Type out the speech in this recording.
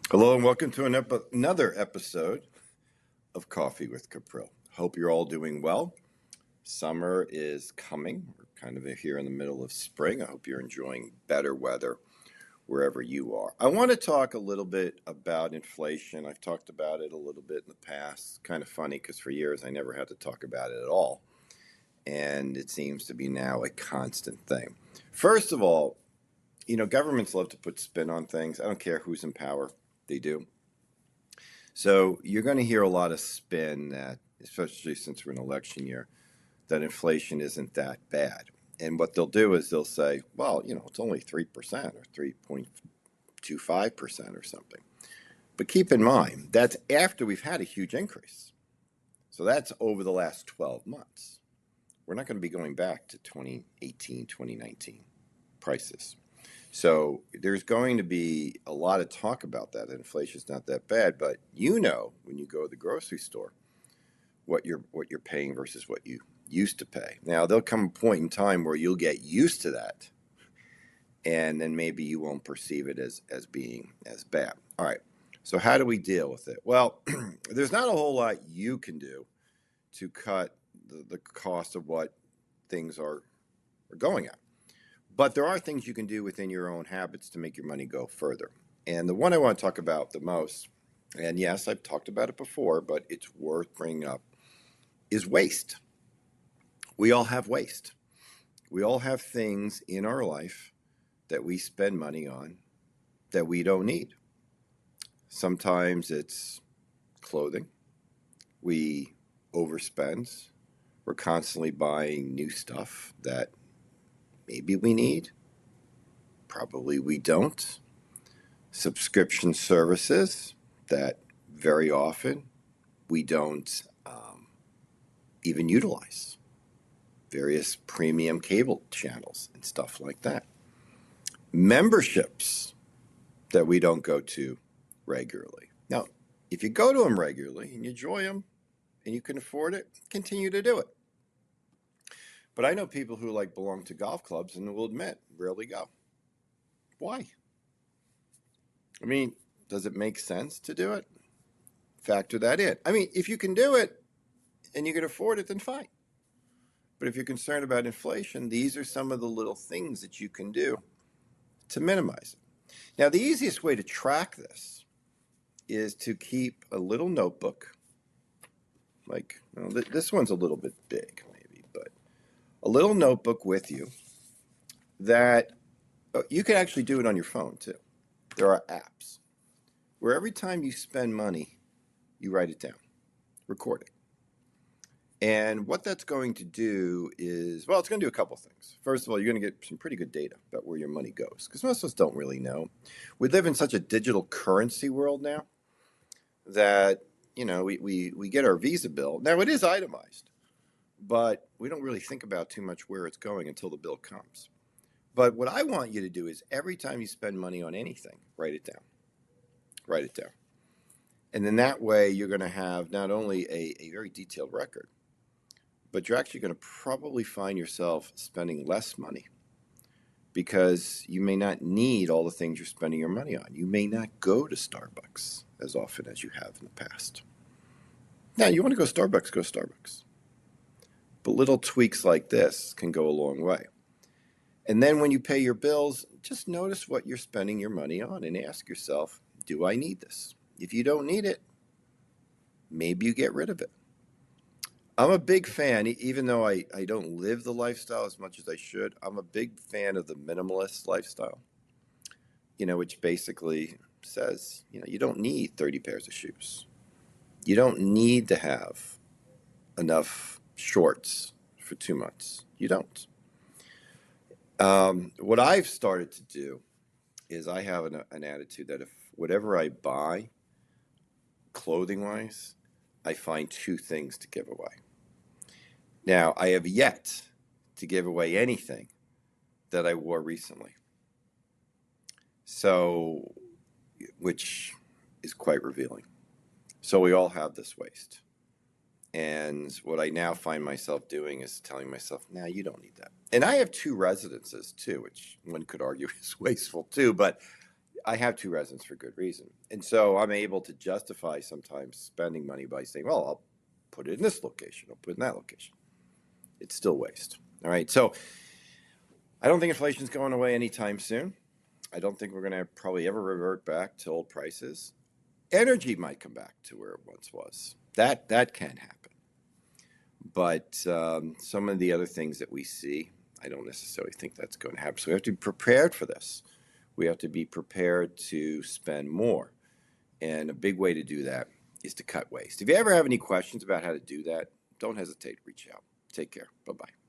Hello and welcome to another episode of Coffee with Caprill. Hope you're all doing well. Summer is coming. We're kind of here in the middle of spring. I hope you're enjoying better weather wherever you are. I want to talk a little bit about inflation. I've talked about it a little bit in the past. Kind of funny because for years I never had to talk about it at all. And it seems to be now a constant thing. First of all, governments love to put spin on things. I don't care who's in power, they do. So you're going to hear a lot of spin that, especially since we're in election year, that inflation isn't that bad. And what they'll do is they'll say, well, it's only 3% or 3.25% or something. But keep in mind, that's after we've had a huge increase. So that's over the last 12 months. We're not going to be going back to 2018, 2019 prices. So there's going to be a lot of talk about that. Inflation's not that bad, but when you go to the grocery store, what you're paying versus what you used to pay. Now there'll come a point in time where you'll get used to that, and then maybe you won't perceive it as being as bad. All right. So how do we deal with it? Well, there's not a whole lot you can do to cut the cost of what things are going at. But there are things you can do within your own habits to make your money go further. And the one I want to talk about the most, and yes, I've talked about it before, but it's worth bringing up, is waste. We all have waste. We all have things in our life that we spend money on that we don't need. Sometimes it's clothing. We overspend. We're constantly buying new stuff that maybe we need. Probably we don't. Subscription services that very often we don't even utilize. Various premium cable channels and stuff like that. Memberships that we don't go to regularly. Now, if you go to them regularly and you enjoy them and you can afford it, continue to do it. But I know people who belong to golf clubs and will admit rarely go. Why? I mean, does it make sense to do it? Factor that in. I mean, if you can do it and you can afford it, then fine. But if you're concerned about inflation, these are some of the little things that you can do to minimize it. Now, the easiest way to track this is to keep a little notebook. This one's a little bit big, maybe, but a little notebook with you that you can actually do it on your phone, too. There are apps where every time you spend money, you write it down, record it. And what that's going to do is, well, it's going to do a couple things. First of all, you're going to get some pretty good data about where your money goes, because most of us don't really know. We live in such a digital currency world now that, we get our Visa bill. Now, it is itemized, but we don't really think about too much where it's going until the bill comes. But what I want you to do is every time you spend money on anything, write it down. Write it down. And then that way you're going to have not only a very detailed record, but you're actually going to probably find yourself spending less money because you may not need all the things you're spending your money on. You may not go to Starbucks as often as you have in the past. Now, you want to go to Starbucks, go to Starbucks. But little tweaks like this can go a long way. And then when you pay your bills, just notice what you're spending your money on and ask yourself, do I need this? If you don't need it, maybe you get rid of it. I'm a big fan, even though I don't live the lifestyle as much as I should, I'm a big fan of the minimalist lifestyle, which basically says, you don't need 30 pairs of shoes. You don't need to have enough shorts for 2 months. You don't. What I've started to do is I have an attitude that if whatever I buy, clothing-wise, I find 2 things to give away. Now, I have yet to give away anything that I wore recently. So, which is quite revealing. So we all have this waste. And what I now find myself doing is telling myself, nah, you don't need that. And I have 2 residences too, which one could argue is wasteful too, but I have two residents for good reason. And so I'm able to justify sometimes spending money by saying, well, I'll put it in this location, I'll put it in that location. It's still waste. All right. So I don't think inflation's going away anytime soon. I don't think we're going to probably ever revert back to old prices. Energy might come back to where it once was. That can happen. But some of the other things that we see, I don't necessarily think that's going to happen. So we have to be prepared for this. We have to be prepared to spend more. And a big way to do that is to cut waste. If you ever have any questions about how to do that, don't hesitate to reach out. Take care. Bye bye.